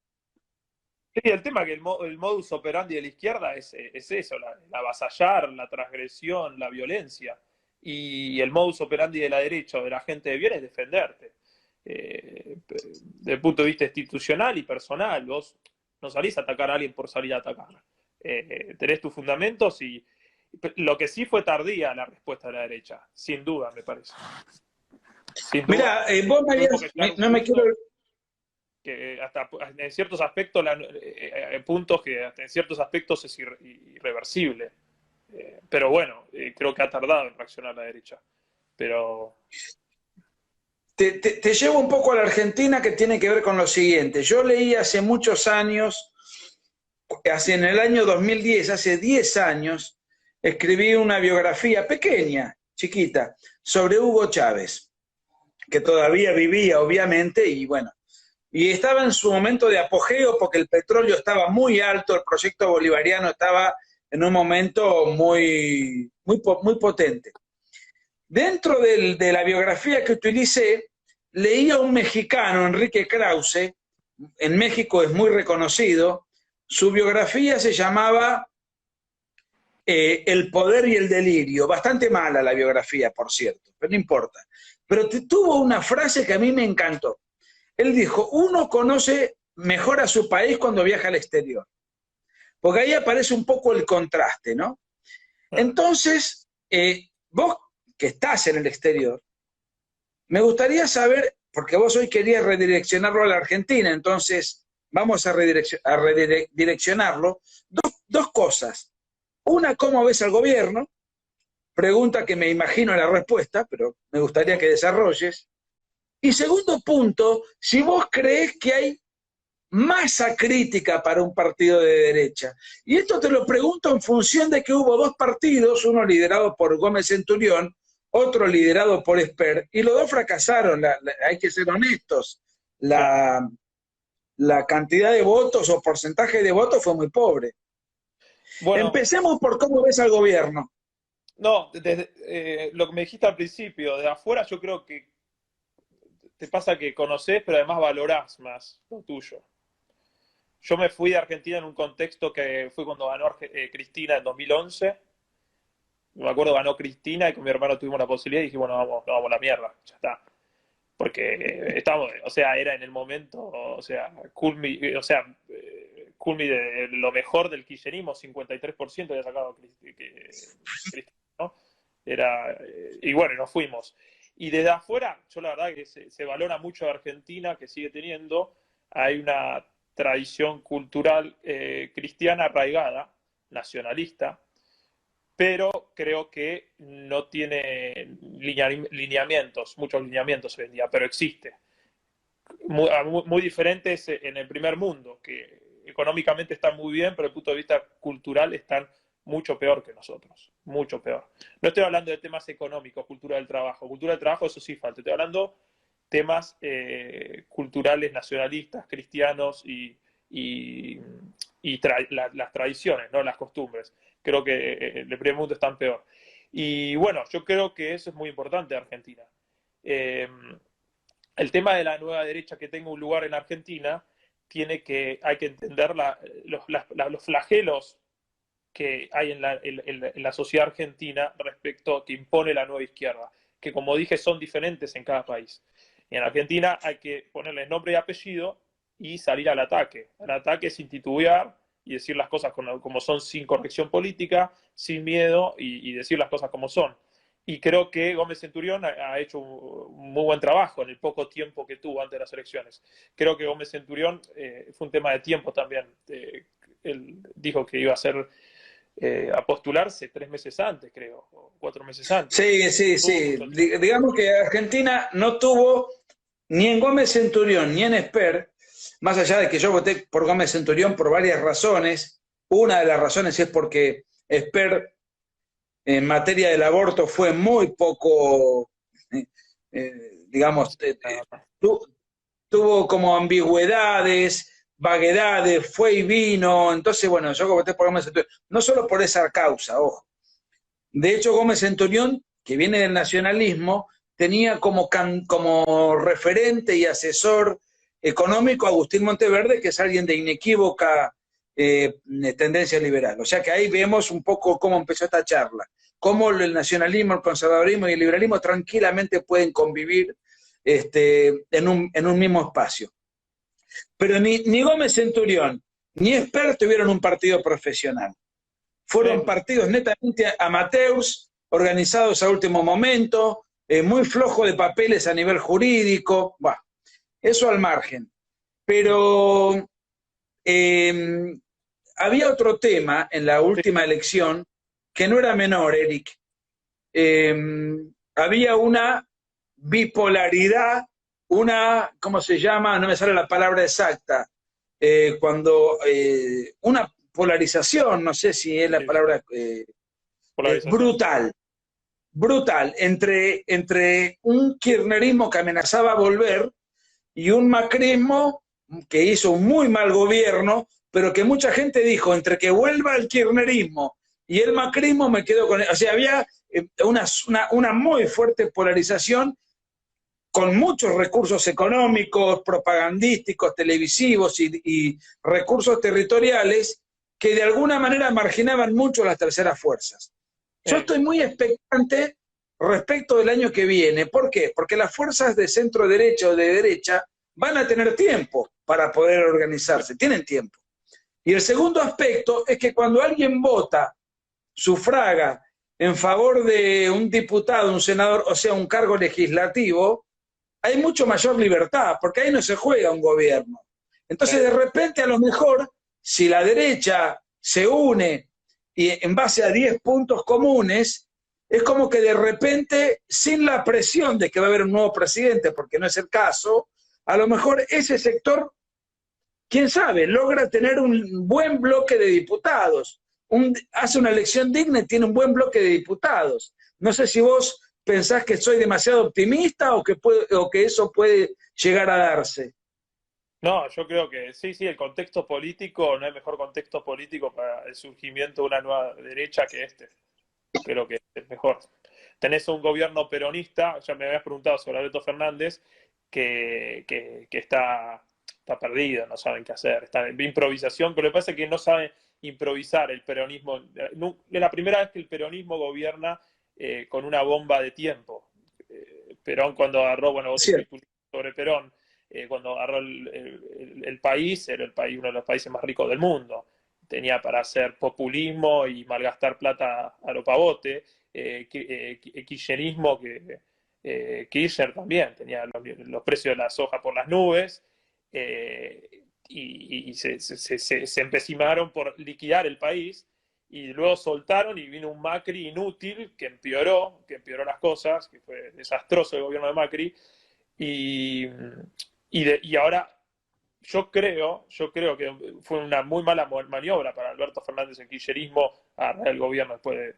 Sí, el tema es que el modus operandi de la izquierda es eso, la avasallar, la transgresión, la violencia. Y el modus operandi de la derecha o de la gente de bien es defenderte. Desde el punto de vista institucional y personal, vos No salís a atacar a alguien por salir a atacar. Tenés tus fundamentos y lo que sí fue tardía la respuesta de la derecha, sin duda, me parece. Sin duda. Mira, vos me habías, no me quiero... Que hasta en ciertos aspectos, puntos que hasta en ciertos aspectos es irreversible. Pero bueno, creo que ha tardado en reaccionar la derecha. Pero... Te llevo un poco a la Argentina, que tiene que ver con lo siguiente. Yo leí hace muchos años, en el año 2010, hace 10 años, escribí una biografía pequeña, chiquita, sobre Hugo Chávez, que todavía vivía, obviamente, y bueno, y estaba en su momento de apogeo porque el petróleo estaba muy alto, el proyecto bolivariano estaba en un momento muy potente. Dentro de la biografía que utilicé, leí a un mexicano, Enrique Krause, en México es muy reconocido, su biografía se llamaba El poder y el delirio, bastante mala la biografía, por cierto, pero no importa. Pero tuvo una frase que a mí me encantó. Él dijo, uno conoce mejor a su país cuando viaja al exterior, porque ahí aparece un poco el contraste, ¿no? Entonces, vos que estás en el exterior, me gustaría saber, porque vos hoy querías redireccionarlo a la Argentina, entonces vamos a redireccionarlo. Dos cosas. Una, ¿cómo ves al gobierno? Pregunta que me imagino la respuesta, pero me gustaría que desarrolles. Y segundo punto, si vos creés que hay masa crítica para un partido de derecha. Y esto te lo pregunto en función de que hubo dos partidos, uno liderado por Gómez Centurión, otro liderado por Esper, y los dos fracasaron, hay que ser honestos. La cantidad de votos o porcentaje de votos fue muy pobre. Bueno, empecemos por cómo ves al gobierno. No, desde, lo que me dijiste al principio, de afuera yo creo que te pasa que conocés, pero además valorás más lo tuyo. Yo me fui de Argentina en un contexto que fue cuando ganó Cristina en 2011. Me acuerdo, ganó Cristina y con mi hermano tuvimos la posibilidad y dije, bueno, vamos a la mierda, ya está. Porque estábamos, o sea, era en el momento, o sea, culmi de lo mejor del kirchnerismo, 53% había sacado Cristina, ¿no? Y bueno, nos fuimos. Y desde afuera, yo la verdad que se valora mucho a Argentina, que sigue teniendo, hay una tradición cultural cristiana arraigada, nacionalista, pero creo que no tiene muchos lineamientos hoy en día, pero existe. Muy diferentes en el primer mundo, que económicamente están muy bien, pero desde el punto de vista cultural están mucho peor que nosotros, mucho peor. No estoy hablando de temas económicos, cultura del trabajo eso sí falta. Estoy hablando temas culturales, nacionalistas, cristianos las tradiciones, ¿no? Las costumbres. Creo que el primer mundo están peor. Y bueno, yo creo que eso es muy importante de Argentina. El tema de la nueva derecha que tenga un lugar en Argentina, hay que entender los flagelos que hay en la sociedad argentina respecto a que impone la nueva izquierda, que como dije son diferentes en cada país. Y en Argentina hay que ponerle nombre y apellido y salir al ataque. El ataque es titubear y decir las cosas como son, sin corrección política, sin miedo, y decir las cosas como son. Y creo que Gómez Centurión ha hecho un muy buen trabajo en el poco tiempo que tuvo antes de las elecciones. Creo que Gómez Centurión fue un tema de tiempo también. Él dijo que iba a postularse 3 meses antes, creo, o 4 meses antes. Sí. Digamos que Argentina no tuvo, ni en Gómez Centurión, ni en Esper, más allá de que yo voté por Gómez Centurión por varias razones. Una de las razones es porque Esper, en materia del aborto, fue muy poco, digamos, tuvo como ambigüedades, vaguedades, fue y vino. Entonces, bueno, yo voté por Gómez Centurión, no solo por esa causa, ojo. De hecho, Gómez Centurión, que viene del nacionalismo, tenía como referente y asesor económico a Agustín Monteverde, que es alguien de inequívoca tendencia liberal. O sea que ahí vemos un poco cómo empezó esta charla, cómo el nacionalismo, el conservadurismo y el liberalismo tranquilamente pueden convivir en un mismo espacio. Pero ni Gómez Centurión ni expertos tuvieron un partido profesional. Fueron partidos netamente amateurs, organizados a último momento, muy flojos de papeles a nivel jurídico. Bah, eso al margen. Pero había otro tema en la última elección que no era menor, Eric. Había una bipolaridad, una, ¿cómo se llama? No me sale la palabra exacta. Una polarización, no sé si es la palabra brutal, brutal, entre un kirchnerismo que amenazaba volver y un macrismo que hizo un muy mal gobierno, pero que mucha gente dijo, entre que vuelva el kirchnerismo y el macrismo me quedo con él. O sea, había una muy fuerte polarización con muchos recursos económicos, propagandísticos, televisivos y recursos territoriales que de alguna manera marginaban mucho las terceras fuerzas. Yo estoy muy expectante respecto del año que viene. ¿Por qué? Porque las fuerzas de centro derecha o de derecha van a tener tiempo para poder organizarse, tienen tiempo. Y el segundo aspecto es que cuando alguien vota, sufraga en favor de un diputado, un senador, o sea, un cargo legislativo, hay mucho mayor libertad, porque ahí no se juega un gobierno. Entonces, de repente, a lo mejor, si la derecha se une y en base a 10 puntos comunes, es como que de repente, sin la presión de que va a haber un nuevo presidente, porque no es el caso, a lo mejor ese sector, quién sabe, logra tener un buen bloque de diputados, hace una elección digna y tiene un buen bloque de diputados. No sé si vos pensás que soy demasiado optimista o que eso puede llegar a darse. No, yo creo que sí, el contexto político, no hay mejor contexto político para el surgimiento de una nueva derecha que este. Creo que es mejor. Tenés un gobierno peronista, ya me habías preguntado sobre Alberto Fernández, que está perdido, no saben qué hacer, está en improvisación, pero lo que pasa es que no saben improvisar el peronismo. Es la primera vez que el peronismo gobierna con una bomba de tiempo. Perón cuando agarró, bueno, vos escribiste sobre Perón, cuando agarró el país, era uno de los países más ricos del mundo. Tenía para hacer populismo y malgastar plata a lo pavote. Kirchnerismo, Kirchner también tenía los precios de la soja por las nubes. Y se empecimaron por liquidar el país y luego soltaron y vino un Macri inútil que empeoró las cosas, que fue desastroso el gobierno de Macri y ahora yo creo que fue una muy mala maniobra para Alberto Fernández el kirchnerismo agarrar el gobierno después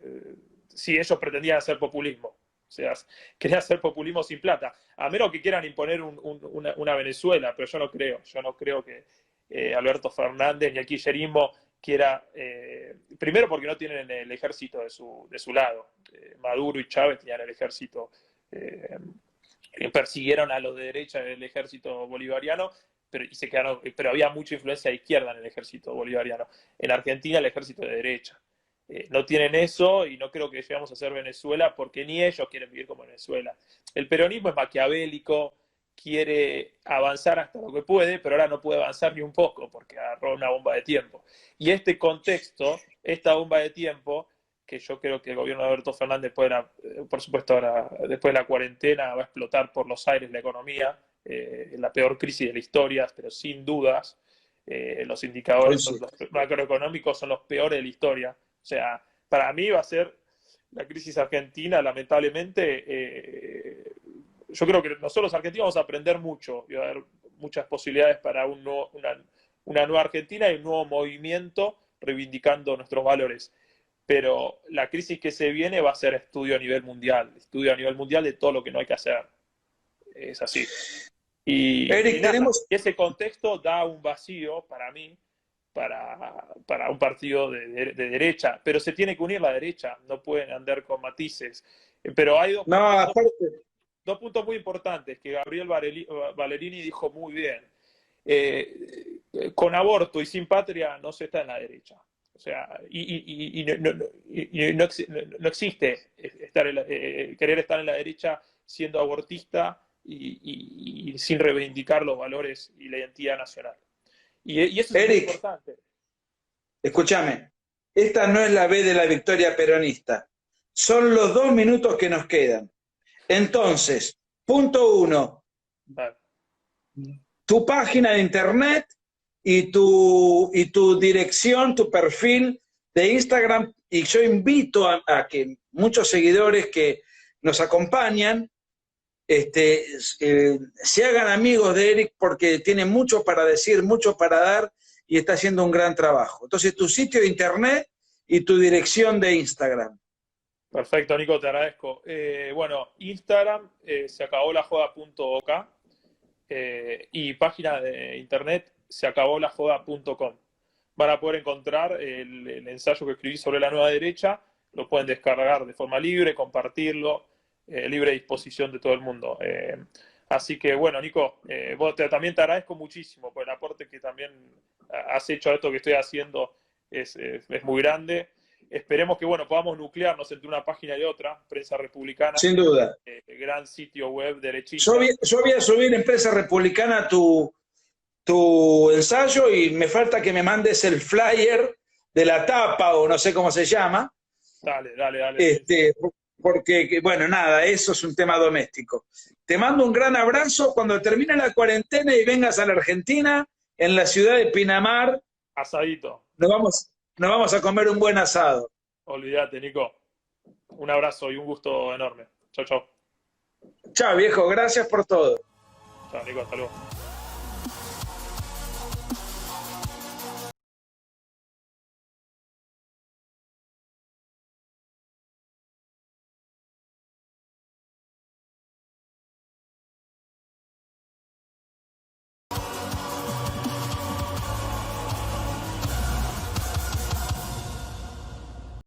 si ellos pretendían hacer populismo. O sea, querían hacer populismo sin plata. A menos que quieran imponer una Venezuela, pero yo no creo que Alberto Fernández ni el kirchnerismo quiera, primero porque no tienen el ejército de su lado. Maduro y Chávez tenían el ejército, persiguieron a los de derecha del ejército bolivariano, pero había mucha influencia de izquierda en el ejército bolivariano. En Argentina el ejército de derecha. No tienen eso y no creo que lleguemos a ser Venezuela porque ni ellos quieren vivir como Venezuela. El peronismo es maquiavélico, quiere avanzar hasta lo que puede, pero ahora no puede avanzar ni un poco porque agarró una bomba de tiempo. Y este contexto, esta bomba de tiempo, que yo creo que el gobierno de Alberto Fernández por supuesto ahora, después de la cuarentena, va a explotar por los aires la economía, la peor crisis de la historia, pero sin dudas, los indicadores los macroeconómicos son los peores de la historia. O sea, para mí va a ser la crisis argentina, lamentablemente. Yo creo que nosotros los argentinos vamos a aprender mucho y va a haber muchas posibilidades para una nueva Argentina y un nuevo movimiento reivindicando nuestros valores. Pero la crisis que se viene va a ser estudio a nivel mundial de todo lo que no hay que hacer. Es así. Eric, ese contexto da un vacío para mí, para un partido de derecha, pero se tiene que unir la derecha, no pueden andar con matices. Pero hay dos puntos muy importantes que Gabriel Valerini dijo muy bien. Con aborto y sin patria no se está en la derecha. O sea, no existe querer estar en la derecha siendo abortista y sin reivindicar los valores y la identidad nacional. Y eso es muy Eric, importante. escúchame, esta no es la B de la victoria peronista. Son los 2 minutos que nos quedan. Entonces, punto 1, Vale. tu página de internet y tu dirección, tu perfil de Instagram. Y yo invito a que muchos seguidores que nos acompañan se hagan amigos de Eric porque tiene mucho para decir, mucho para dar y está haciendo un gran trabajo. Entonces, tu sitio de internet y tu dirección de Instagram. Perfecto, Nico, te agradezco. Bueno, Instagram, se acabó la joda.ok, y página de internet, se acabó la joda.com. Van a poder encontrar el ensayo que escribí sobre la nueva derecha, lo pueden descargar de forma libre, compartirlo, libre disposición de todo el mundo. Así que bueno, Nico, también te agradezco muchísimo por el aporte que también has hecho a esto que estoy haciendo, es muy grande. Esperemos que bueno, podamos nuclearnos entre una página y otra, Prensa Republicana, Sin duda. gran sitio web Yo derechista. voy a subir en Prensa Republicana tu ensayo y me falta que me mandes el flyer de la tapa o no sé cómo se llama. Dale, dale, dale. Porque, bueno, nada, eso es un tema doméstico. Te mando un gran abrazo cuando termine la cuarentena y vengas a la Argentina, en la ciudad de Pinamar. Asadito. Nos vamos a comer un buen asado. Olvídate, Nico. Un abrazo y un gusto enorme. Chau, chau. Chao, viejo, gracias por todo. Chao, Nico, hasta luego.